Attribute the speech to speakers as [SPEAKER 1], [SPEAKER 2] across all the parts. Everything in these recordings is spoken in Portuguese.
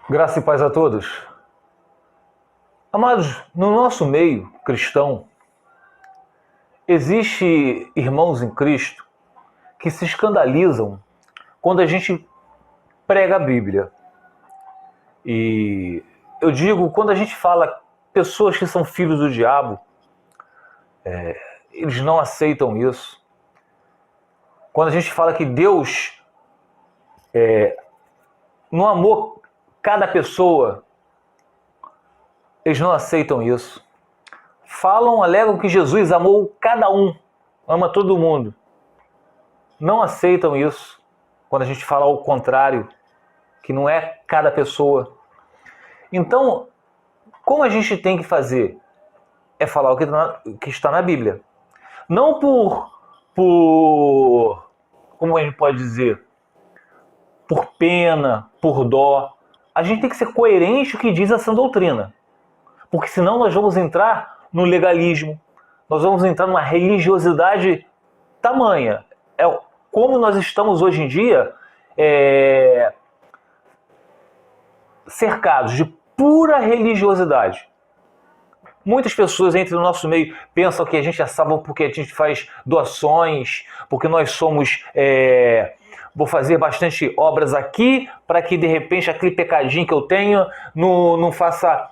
[SPEAKER 1] Graça e paz a todos. Amados, no nosso meio cristão, existe irmãos em Cristo que se escandalizam quando a gente prega a Bíblia. E eu digo, quando a gente fala pessoas que são filhos do diabo, eles não aceitam isso. Quando a gente fala que Deus não amou cada pessoa, eles não aceitam isso. Alegam que Jesus amou cada um, ama todo mundo. Não aceitam isso quando a gente fala ao contrário, que não é cada pessoa. Então, como a gente tem que fazer? É falar o que está na Bíblia. Não como a gente pode dizer, por pena, por dó. A gente tem que ser coerente com o que diz a sã doutrina. Porque senão nós vamos entrar no legalismo, nós vamos entrar numa religiosidade tamanha. Como nós estamos hoje em dia cercados de pura religiosidade. Muitas pessoas entram no nosso meio, pensam que a gente é salvo porque a gente faz doações, porque nós somos... vou fazer bastante obras aqui, para que de repente aquele pecadinho que eu tenho não faça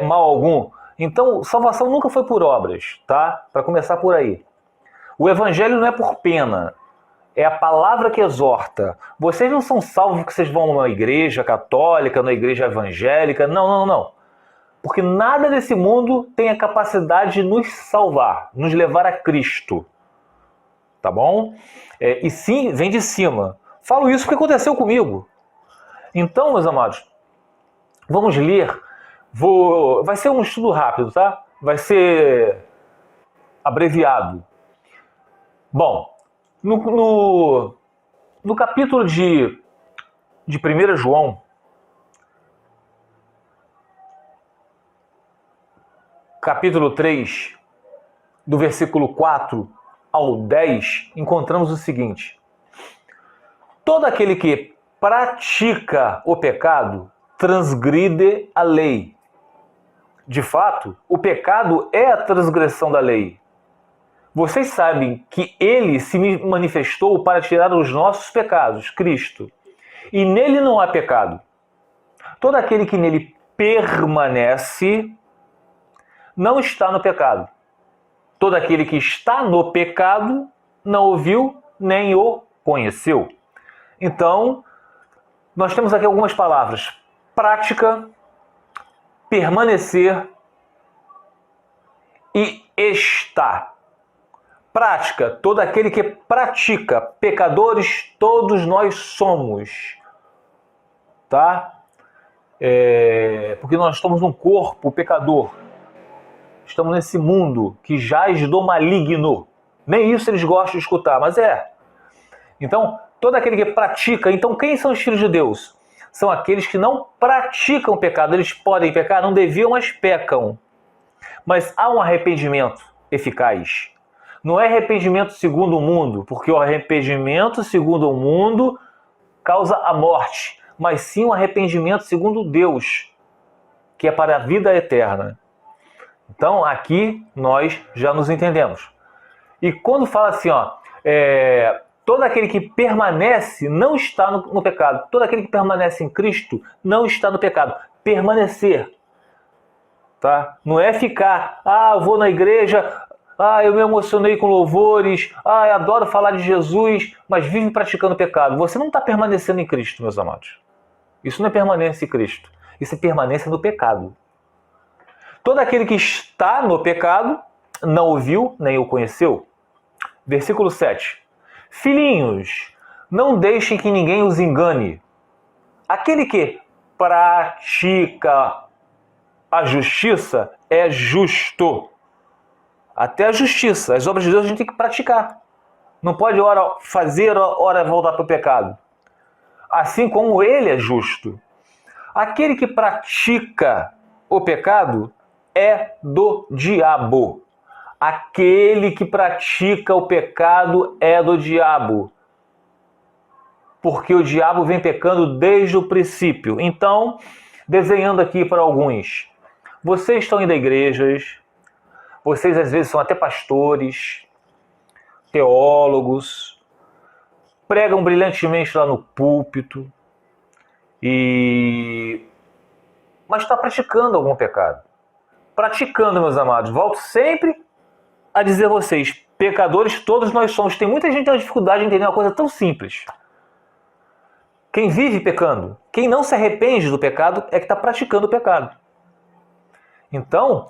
[SPEAKER 1] mal algum. Então, salvação nunca foi por obras, tá? Para começar por aí. O evangelho não é por pena, é a palavra que exorta. Vocês não são salvos porque vocês vão numa igreja católica, numa igreja evangélica. Não. Porque nada desse mundo tem a capacidade de nos salvar, nos levar a Cristo. Tá bom? E sim, vem de cima. Falo isso porque aconteceu comigo. Então, meus amados, vamos ler. Vai ser um estudo rápido, tá? Vai ser abreviado. Bom, no capítulo de 1 João, capítulo 3, do versículo 4 ao 10, encontramos o seguinte: todo aquele que pratica o pecado transgride a lei. De fato, o pecado é a transgressão da lei. Vocês sabem que ele se manifestou para tirar os nossos pecados, Cristo. E nele não há pecado. Todo aquele que nele permanece não está no pecado. Todo aquele que está no pecado não o viu nem o conheceu. Então, nós temos aqui algumas palavras: prática, permanecer e estar. Prática, todo aquele que pratica. Pecadores todos nós somos. Tá? Porque nós estamos num corpo pecador. Estamos nesse mundo que jaz do maligno. Nem isso eles gostam de escutar, mas é. Então, todo aquele que pratica. Então, quem são os filhos de Deus? São aqueles que não praticam pecado. Eles podem pecar, não deviam, mas pecam. Mas há um arrependimento eficaz. Não é arrependimento segundo o mundo, porque o arrependimento segundo o mundo causa a morte, mas sim um arrependimento segundo Deus, que é para a vida eterna. Então, aqui nós já nos entendemos. E quando fala assim, todo aquele que permanece não está no pecado. Todo aquele que permanece em Cristo não está no pecado. Permanecer. Tá? Não é ficar, eu vou na igreja, eu me emocionei com louvores, eu adoro falar de Jesus, mas vive praticando pecado. Você não está permanecendo em Cristo, meus amados. Isso não é permanência em Cristo. Isso é permanência no pecado. Todo aquele que está no pecado não o viu nem o conheceu. Versículo 7. Filhinhos, não deixem que ninguém os engane. Aquele que pratica a justiça é justo. Até a justiça, as obras de Deus a gente tem que praticar. Não pode ora fazer, ora voltar para o pecado. Assim como ele é justo. Aquele que pratica o pecado é do diabo. Aquele que pratica o pecado é do diabo. porque o diabo vem pecando desde o princípio. Então, desenhando aqui para alguns, vocês estão indo a igrejas, vocês às vezes são até pastores, teólogos, pregam brilhantemente lá no púlpito, mas está praticando algum pecado. Praticando, meus amados. Volto sempre a dizer a vocês, pecadores todos nós somos. Tem muita gente que tem uma dificuldade de entender uma coisa tão simples. Quem vive pecando, quem não se arrepende do pecado, é que está praticando o pecado. Então,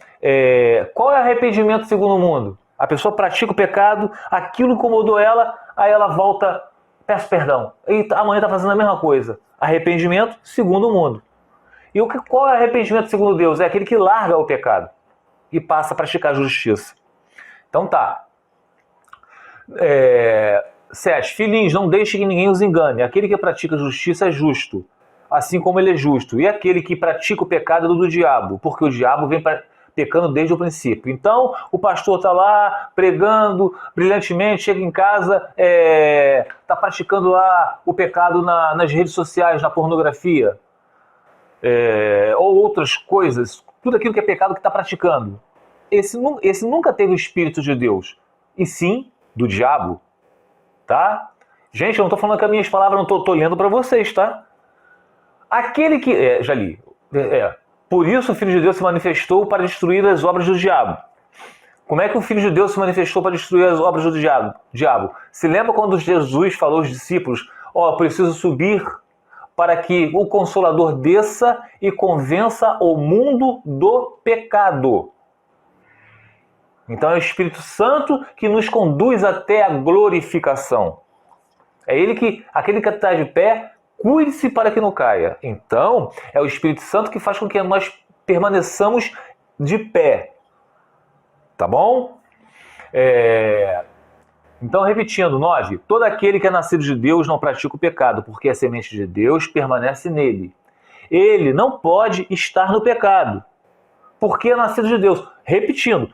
[SPEAKER 1] qual é o arrependimento segundo o mundo? A pessoa pratica o pecado, aquilo incomodou ela, aí ela volta, peço perdão. E amanhã está fazendo a mesma coisa. Arrependimento segundo o mundo. E qual é o arrependimento segundo Deus? É aquele que larga o pecado e passa a praticar a justiça. Então tá. 7. Filhinhos, não deixe que ninguém os engane. Aquele que pratica justiça é justo, assim como ele é justo. E aquele que pratica o pecado é do diabo, porque o diabo vem pecando desde o princípio. Então, o pastor está lá pregando brilhantemente, chega em casa, está praticando lá o pecado nas redes sociais, na pornografia, ou outras coisas, tudo aquilo que é pecado que está praticando. Esse nunca teve o Espírito de Deus, e sim do diabo. Tá? Gente, eu não estou falando com as minhas palavras, não estou lendo para vocês, tá? Aquele que... já li. Por isso o Filho de Deus se manifestou para destruir as obras do diabo. Como é que o Filho de Deus se manifestou para destruir as obras do diabo? Se lembra quando Jesus falou aos discípulos, preciso subir para que o Consolador desça e convença o mundo do pecado. Então é o Espírito Santo que nos conduz até a glorificação. É ele que, aquele que está de pé, cuide-se para que não caia. Então, é o Espírito Santo que faz com que nós permaneçamos de pé. Tá bom? Então, repetindo, 9. Todo aquele que é nascido de Deus não pratica o pecado, porque a semente de Deus permanece nele. Ele não pode estar no pecado, porque é nascido de Deus. Repetindo,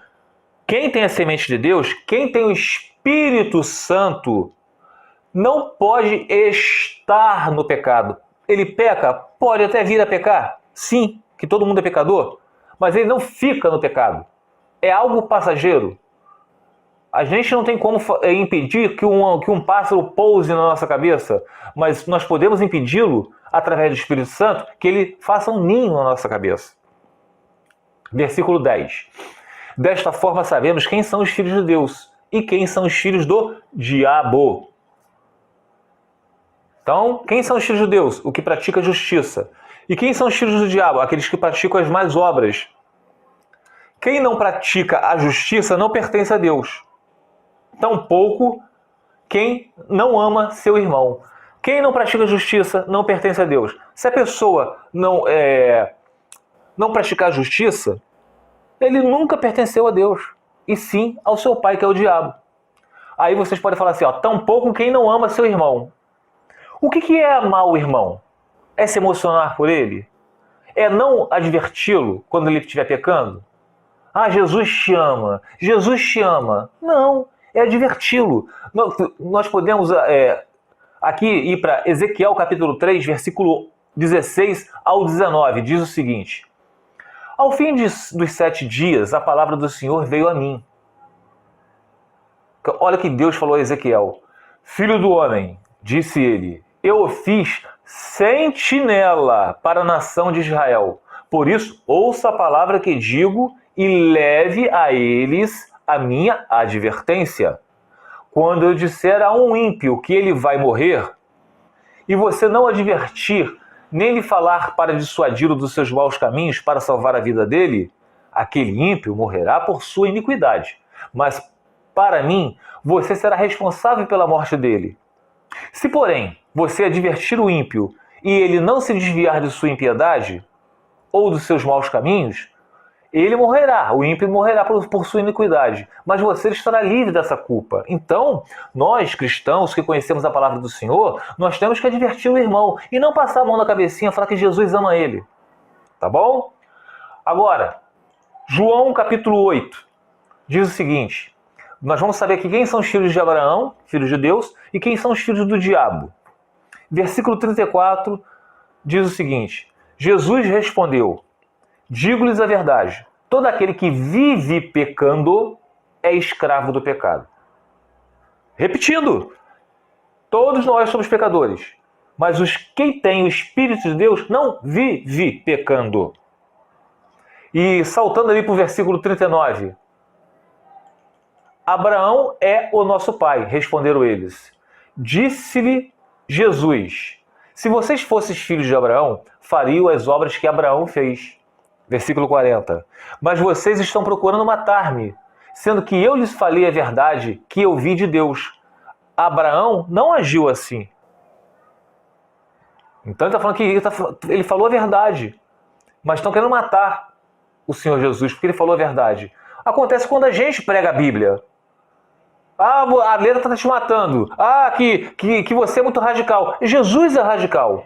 [SPEAKER 1] quem tem a semente de Deus, quem tem o Espírito Santo, não pode estar no pecado. Ele peca? Pode até vir a pecar. Sim, que todo mundo é pecador. Mas ele não fica no pecado. É algo passageiro. A gente não tem como impedir que um pássaro pouse na nossa cabeça, mas nós podemos impedi-lo, através do Espírito Santo, que ele faça um ninho na nossa cabeça. Versículo 10. Desta forma sabemos quem são os filhos de Deus e quem são os filhos do diabo. Então, quem são os filhos de Deus? O que pratica a justiça. E quem são os filhos do diabo? Aqueles que praticam as más obras. Quem não pratica a justiça não pertence a Deus. Tampouco quem não ama seu irmão. Quem não pratica a justiça não pertence a Deus. Se a pessoa não praticar a justiça, ele nunca pertenceu a Deus, e sim ao seu pai, que é o diabo. Aí vocês podem falar assim, tampouco quem não ama seu irmão. O que é amar o irmão? É se emocionar por ele? É não adverti-lo quando ele estiver pecando? Jesus te ama. Jesus te ama. Não, é adverti-lo. Nós podemos aqui ir para Ezequiel capítulo 3, versículo 16 ao 19. Diz o seguinte: ao fim dos 7 dias, a palavra do Senhor veio a mim. Olha que Deus falou a Ezequiel. Filho do homem, disse ele, eu o fiz sentinela para a nação de Israel. Por isso, ouça a palavra que digo e leve a eles a minha advertência. Quando eu disser a um ímpio que ele vai morrer, e você não advertir, nem lhe falar para dissuadi-lo dos seus maus caminhos para salvar a vida dele, aquele ímpio morrerá por sua iniquidade. Mas, para mim, você será responsável pela morte dele. Se, porém, você advertir o ímpio e ele não se desviar de sua impiedade ou dos seus maus caminhos, ele morrerá, o ímpio morrerá por sua iniquidade, mas você estará livre dessa culpa. Então, nós cristãos que conhecemos a palavra do Senhor, nós temos que advertir o irmão e não passar a mão na cabecinha e falar que Jesus ama ele. Tá bom? Agora, João capítulo 8 diz o seguinte: nós vamos saber aqui quem são os filhos de Abraão, filhos de Deus, e quem são os filhos do diabo. Versículo 34 diz o seguinte: Jesus respondeu: digo-lhes a verdade, todo aquele que vive pecando é escravo do pecado. Repetindo, todos nós somos pecadores, mas quem tem o Espírito de Deus não vive pecando. E saltando ali para o versículo 39, Abraão é o nosso pai, responderam eles. Disse-lhe Jesus: se vocês fossem filhos de Abraão, fariam as obras que Abraão fez. Versículo 40. Mas vocês estão procurando matar-me, sendo que eu lhes falei a verdade que eu vi de Deus. Abraão não agiu assim. Então ele está falando que ele falou a verdade, mas estão querendo matar o Senhor Jesus porque ele falou a verdade. Acontece quando a gente prega a Bíblia. Ah, a letra está te matando. Ah, que você é muito radical. Jesus é radical.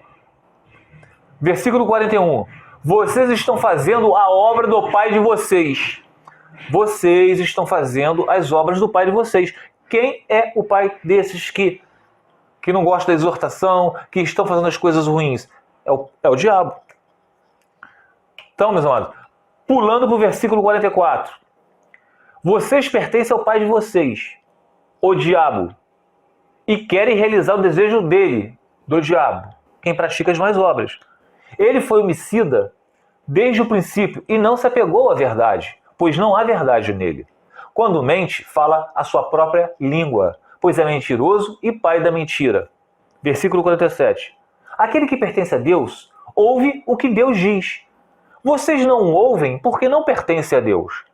[SPEAKER 1] Versículo 41. Vocês estão fazendo a obra do pai de vocês. Vocês estão fazendo as obras do pai de vocês. Quem é o pai desses que não gosta da exortação, que estão fazendo as coisas ruins? É o diabo. Então, meus amados, pulando para o versículo 44. Vocês pertencem ao pai de vocês, o diabo, e querem realizar o desejo dele, do diabo, quem pratica as más obras. Ele foi homicida desde o princípio e não se apegou à verdade, pois não há verdade nele. Quando mente, fala a sua própria língua, pois é mentiroso e pai da mentira. Versículo 47. Aquele que pertence a Deus, ouve o que Deus diz. Vocês não ouvem porque não pertencem a Deus.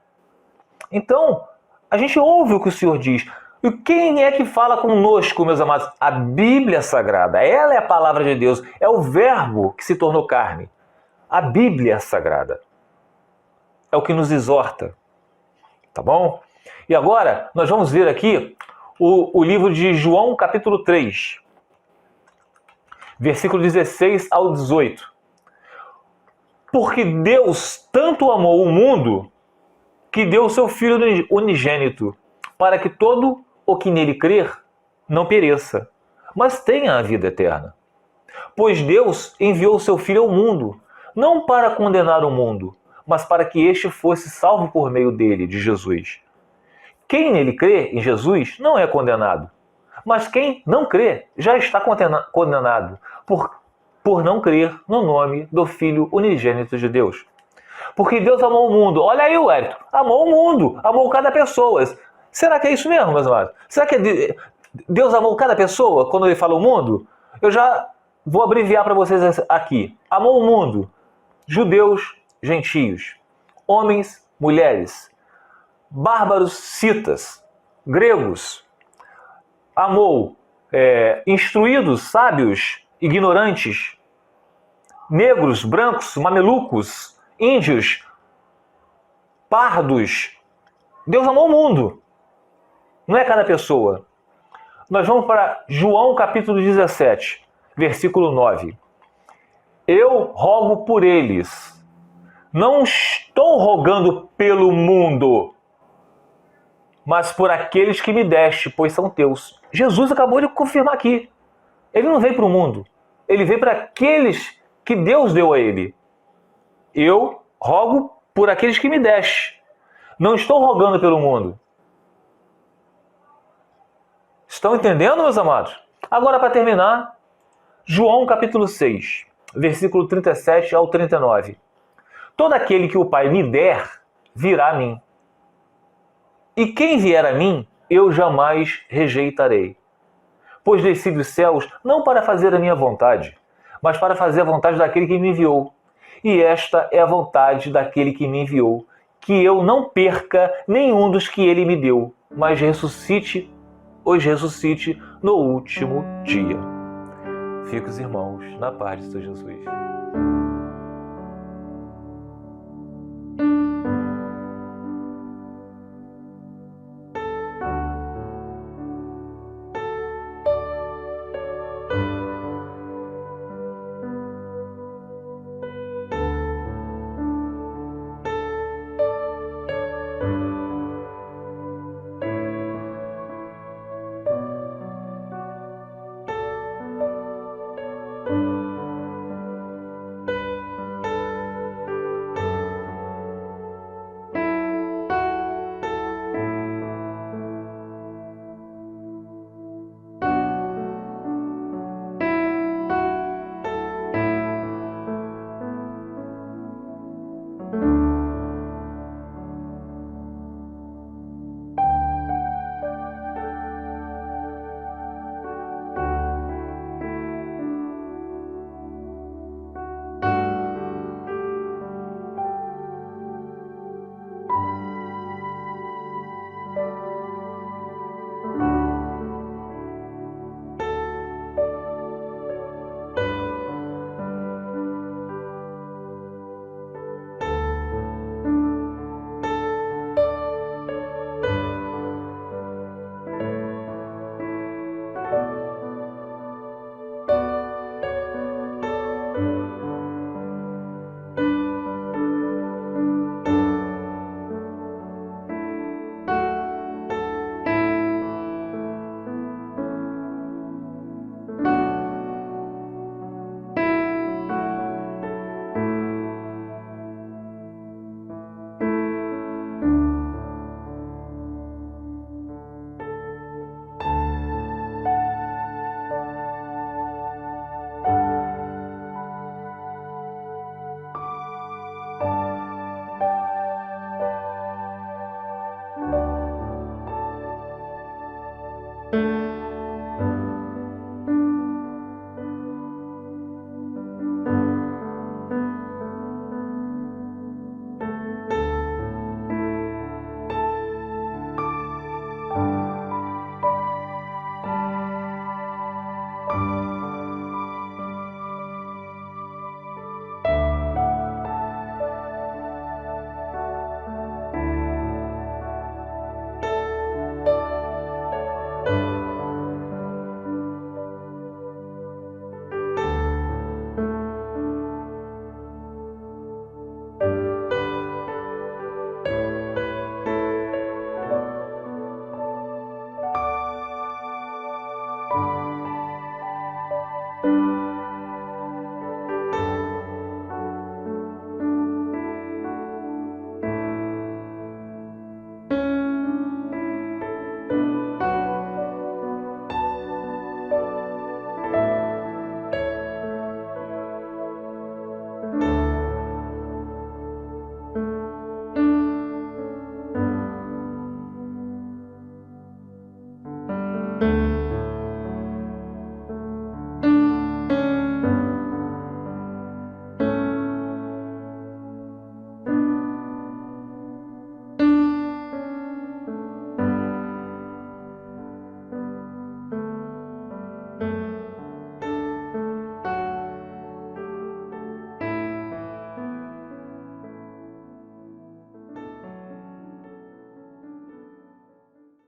[SPEAKER 1] Então, a gente ouve o que o Senhor diz. E quem é que fala conosco, meus amados? A Bíblia Sagrada. Ela é a palavra de Deus. É o verbo que se tornou carne. A Bíblia Sagrada. É o que nos exorta. Tá bom? E agora, nós vamos ver aqui o livro de João, capítulo 3. Versículo 16 ao 18. Porque Deus tanto amou o mundo que deu o seu Filho unigênito, para que todo o que nele crer não pereça, mas tenha a vida eterna. Pois Deus enviou o seu Filho ao mundo, não para condenar o mundo, mas para que este fosse salvo por meio dele, de Jesus. Quem nele crê, em Jesus, não é condenado, mas quem não crê já está condenado, por não crer no nome do Filho unigênito de Deus. Porque Deus amou o mundo. Olha aí, Wellington. Amou o mundo. Amou cada pessoa. Será que é isso mesmo, meus amados? Será que Deus amou cada pessoa quando ele fala o mundo? Eu já vou abreviar para vocês aqui. Amou o mundo. Judeus, gentios. Homens, mulheres. Bárbaros, citas. Gregos. Amou instruídos, sábios, ignorantes. Negros, brancos, mamelucos, índios, pardos. Deus amou o mundo. Não é cada pessoa. Nós vamos para João capítulo 17, versículo 9. Eu rogo por eles. Não estou rogando pelo mundo, mas por aqueles que me deste, pois são teus. Jesus acabou de confirmar aqui. Ele não veio para o mundo. Ele veio para aqueles que Deus deu a ele. Eu rogo por aqueles que me deste. Não estou rogando pelo mundo. Estão entendendo, meus amados? Agora, para terminar, João capítulo 6, versículo 37 ao 39. Todo aquele que o Pai me der, virá a mim. E quem vier a mim, eu jamais rejeitarei. Pois desci dos céus não para fazer a minha vontade, mas para fazer a vontade daquele que me enviou. E esta é a vontade daquele que me enviou, que eu não perca nenhum dos que ele me deu, mas os ressuscite no último dia. Fique os irmãos na paz de Senhor Jesus.